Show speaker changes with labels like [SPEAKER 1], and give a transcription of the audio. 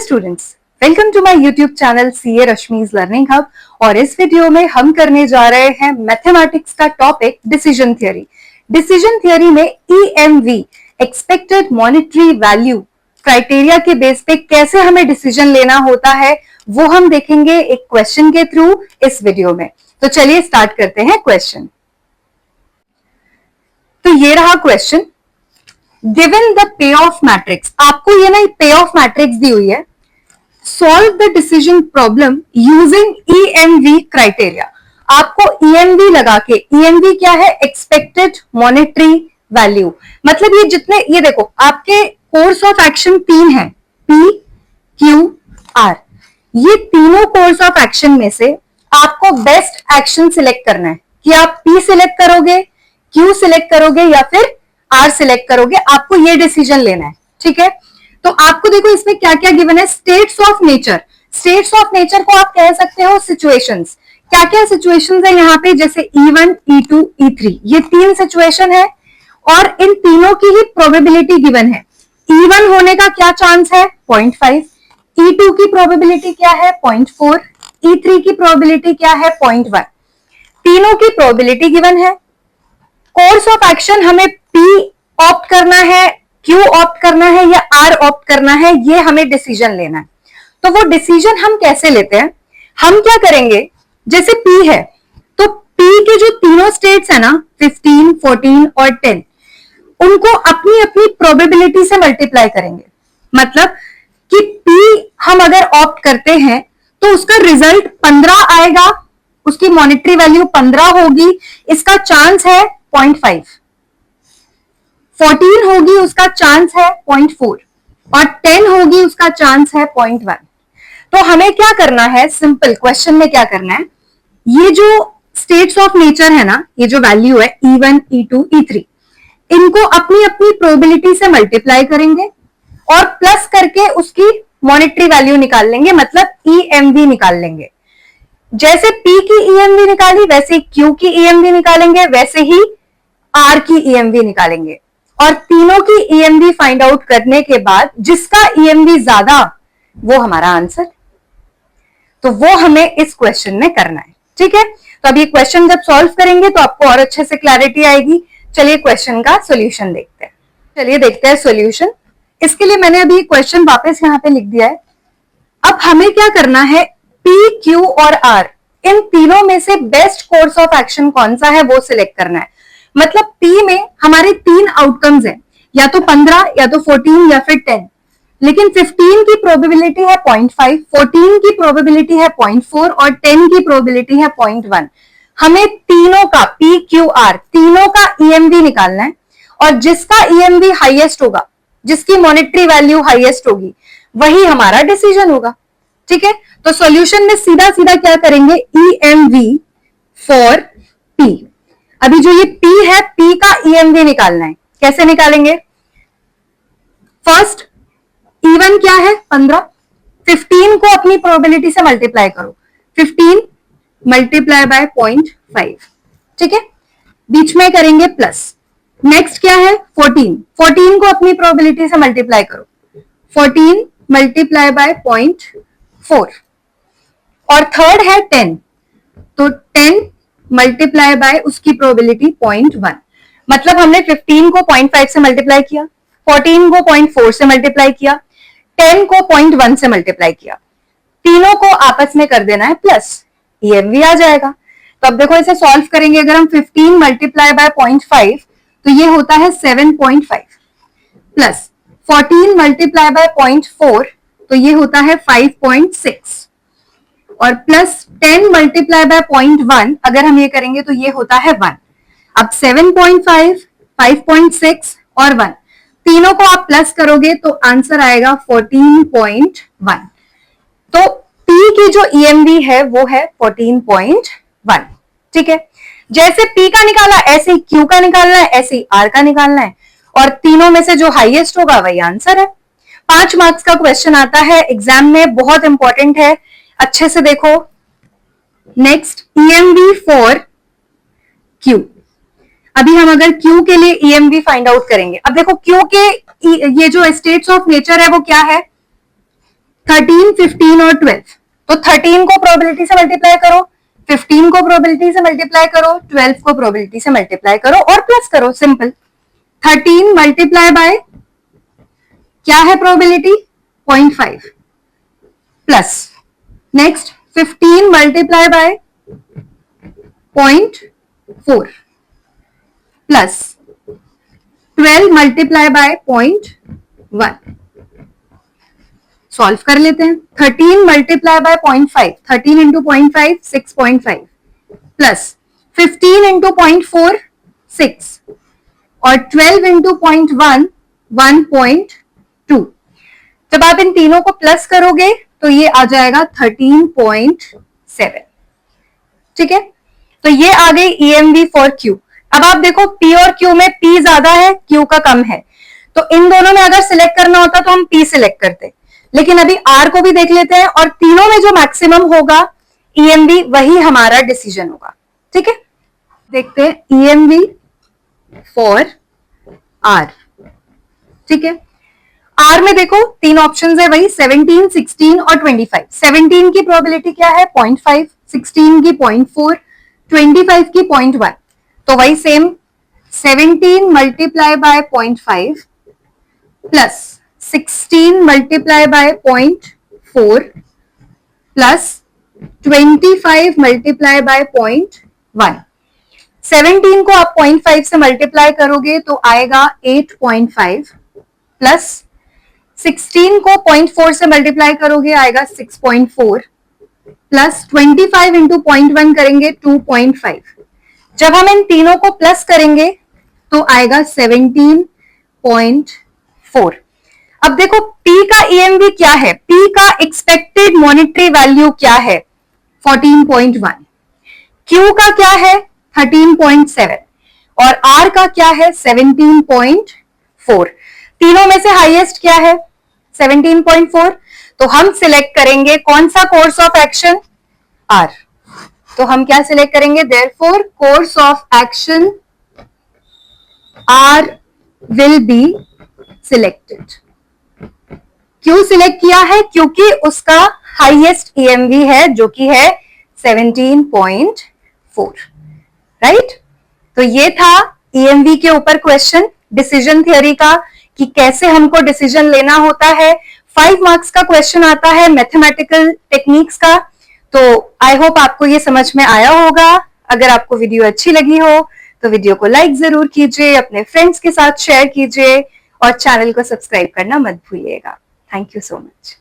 [SPEAKER 1] Hello students, welcome to my YouTube channel CA Rashmi's learning hub. और इस video में हम करने जा रहे हैं मैथमेटिक्स का topic decision theory. Decision theory में EMV expected monetary value criteria के बेस पे कैसे हमें डिसीजन लेना होता है वो हम देखेंगे एक क्वेश्चन के थ्रू इस वीडियो में। तो चलिए स्टार्ट करते हैं क्वेश्चन। तो ये रहा question. Given the pay of matrix, आपको ये ना पे ऑफ मैट्रिक्स दी हुई है। Solve the decision problem using EMV criteria. आपको ईएमवी लगा के, ईएमवी क्या है? Expected monetary value. मतलब ये जितने, ये देखो आपके कोर्स ऑफ एक्शन 3 है, पी क्यू आर। ये तीनों कोर्स ऑफ एक्शन में से आपको बेस्ट एक्शन सिलेक्ट करना है कि आप पी सिलेक्ट करोगे, क्यू सिलेक्ट करोगे या फिर आर सिलेक्ट करोगे। आपको ये डिसीजन लेना है, ठीक है। तो आपको देखो इसमें क्या क्या गिवन है। States of nature, states of nature को आप कह सकते हो सिचुएशंस। क्या क्या सिचुएशंस है यहाँ पे? जैसे E1, E2, E3, ये 3 सिचुएशन है और इन तीनों की ही प्रोबेबिलिटी गिवन है। E1 होने का क्या चांस है? 0.5। E2 की प्रोबेबिलिटी क्या है? 0.4। E3 की प्रोबेबिलिटी क्या है? 0.1। तीनों की प्रोबेबिलिटी गिवन है। कोर्स ऑफ एक्शन हमें P ऑप्ट करना है, Q ऑप्ट करना है या R ऑप्ट करना है, ये हमें डिसीजन लेना है। तो वो डिसीजन हम कैसे लेते हैं? हम क्या करेंगे, जैसे P है तो P के जो तीनों स्टेट्स है ना, 15, 14 और 10, उनको अपनी अपनी प्रोबेबिलिटी से मल्टीप्लाई करेंगे। मतलब कि P हम अगर ऑप्ट करते हैं तो उसका रिजल्ट 15 आएगा, उसकी मॉनेटरी वैल्यू 15 होगी, इसका चांस है 0.5। 14 होगी, उसका चांस है 0.4 और 10 होगी, उसका चांस है 0.1। तो हमें क्या करना है? सिंपल क्वेश्चन में क्या करना है, ये जो स्टेट्स ऑफ नेचर है ना, ये जो वैल्यू है E1, E2, E3, इनको अपनी अपनी प्रोबेबिलिटी से मल्टीप्लाई करेंगे और प्लस करके उसकी मॉनेटरी वैल्यू निकाल लेंगे, मतलब ईएमवी निकाल लेंगे। जैसे P की ईएमवी निकाली वैसे Q की ईएमवी निकालेंगे, वैसे ही R की ईएमवी निकालेंगे। और तीनों की ईएमवी फाइंड आउट करने के बाद जिसका ईएमवी ज्यादा वो हमारा आंसर। तो वो हमें इस क्वेश्चन में करना है, ठीक है। तो अब ये क्वेश्चन जब सॉल्व करेंगे तो आपको और अच्छे से क्लैरिटी आएगी। चलिए क्वेश्चन का सॉल्यूशन देखते हैं। चलिए देखते हैं सॉल्यूशन। इसके लिए मैंने अभी क्वेश्चन वापस यहाँ पे लिख दिया है। अब हमें क्या करना है, P, Q और R, इन तीनों में से बेस्ट कोर्स ऑफ एक्शन कौन सा है वो सिलेक्ट करना है। मतलब P में हमारे 3 आउटकम्स हैं, या तो 15 या तो 14 या फिर 10। लेकिन 15 की प्रोबेबिलिटी है 0.5, 14 की प्रोबेबिलिटी है 0.4 और 10 की प्रोबेबिलिटी है 0.1। हमें तीनों का P, Q, R तीनों का ईएमवी निकालना है और जिसका ईएमवी हाईएस्ट होगा, जिसकी मॉनेटरी वैल्यू हाईएस्ट होगी, वही हमारा डिसीजन होगा, ठीक है। तो सॉल्यूशन में सीधा सीधा क्या करेंगे, ईएमवी फॉर P। अभी जो ये P है, P का ईएमवी निकालना है। कैसे निकालेंगे? फर्स्ट E1 क्या है? 15। 15 को अपनी प्रोबेबिलिटी से मल्टीप्लाई करो, 15 मल्टीप्लाई बाय 0.5, ठीक है। बीच में करेंगे प्लस। नेक्स्ट क्या है? 14। 14 को अपनी प्रोबेबिलिटी से मल्टीप्लाई करो, 14 मल्टीप्लाई बाय 0.4। और थर्ड है 10, तो 10 मल्टीप्लाई बाय उसकी प्रोबेबिलिटी 0.1। मतलब हमने 15 को 0.5 से मल्टीप्लाई किया, 14 को 0.4 से मल्टीप्लाई किया, 10 को 0.1 से मल्टीप्लाई किया। तीनों को आपस में कर देना है प्लस, ईएमवी आ जाएगा। तो अब देखो इसे सॉल्व करेंगे। अगर हम 15 मल्टीप्लाई बाय 0.5 तो ये होता है 7.5, प्लस 14 मल्टीप्लाई बाय 0.4 तो ये होता है 5.6, और प्लस 10 मल्टीप्लाई बाय 0.1 अगर हम ये करेंगे तो ये होता है 1। अब 7.5, 5.6 और 1 तीनों को आप प्लस करोगे तो आंसर आएगा 14.1। तो P की जो ईएमवी है वो है 14.1, ठीक है। जैसे P का निकाला ऐसे ही Q का निकालना है, ऐसे ही R का निकालना है, और तीनों में से जो हाईएस्ट होगा वही आंसर है। 5 मार्क्स का क्वेश्चन आता है एग्जाम में, बहुत इंपॉर्टेंट है, अच्छे से देखो। Next EMV for Q। अभी हम अगर Q के लिए ईएमवी फाइंड आउट करेंगे। अब देखो Q के ये जो स्टेट्स ऑफ नेचर है वो क्या है? 13, 15 और 12। तो 13 को प्रोबेबिलिटी से मल्टीप्लाई करो, 15 को प्रोबेबिलिटी से मल्टीप्लाई करो, 12 को प्रोबेबिलिटी से मल्टीप्लाई करो और प्लस करो, सिंपल। 13 मल्टीप्लाई बाय क्या है probability 0.5 plus next 15 multiply by 0.4 plus 12 multiply by 0.1। Solve कर लेते हैं। 13 multiply by 0.5, 13 into 0.5 6.5 plus 15 into 0.4 6 और 12 इंटू 0.1 1.2। जब आप इन तीनों को प्लस करोगे तो ये आ जाएगा 13.7। ठीक है, तो ये आ गई EMV फॉर Q। अब आप देखो P और Q में P ज्यादा है, Q का कम है, तो इन दोनों में अगर सिलेक्ट करना होता तो हम P सिलेक्ट करते, लेकिन अभी R को भी देख लेते हैं और तीनों में जो मैक्सिमम होगा EMV वही हमारा डिसीजन होगा। ठीक है, देखते हैं EMV फॉर R। ठीक है, R में देखो तीन ऑप्शंस है, वही 17, 16 और 25। 17 की प्रोबेबिलिटी क्या है 0.5, 16 की 0.4, 25 की 0.1। तो वही same 17 multiply by 0.5 plus 16 multiply by 0.4 plus 25 multiply by 0.1। 17 को आप 0.5 से मल्टीप्लाई करोगे तो आएगा 8.5 प्लस 16 को 0.4 से मल्टीप्लाई करोगे आएगा 6.4 प्लस 25 इंटू 0.1 करेंगे 2.5। जब हम इन तीनों को प्लस करेंगे तो आएगा 17.4। अब देखो P का EMV क्या है, P का एक्सपेक्टेड मॉनेटरी वैल्यू क्या है 14.1, Q का क्या है 13.7 और R का क्या है 17.4। तीनों में से हाईएस्ट क्या है 17.4। तो हम सिलेक्ट करेंगे कौन सा कोर्स ऑफ एक्शन R। तो हम क्या सिलेक्ट करेंगे, therefore course of action R will be selected. क्यों सिलेक्ट किया है, क्योंकि उसका हाईएस्ट EMV है जो कि है 17.4। राइट, तो ये था EMV के ऊपर क्वेश्चन डिसीजन थियोरी का कि कैसे हमको डिसीजन लेना होता है। 5 मार्क्स का क्वेश्चन आता है मैथमेटिकल टेक्निक्स का। तो आई होप आपको ये समझ में आया होगा। अगर आपको वीडियो अच्छी लगी हो तो वीडियो को लाइक जरूर कीजिए, अपने फ्रेंड्स के साथ शेयर कीजिए और चैनल को सब्सक्राइब करना मत भूलिएगा। Thank you so much.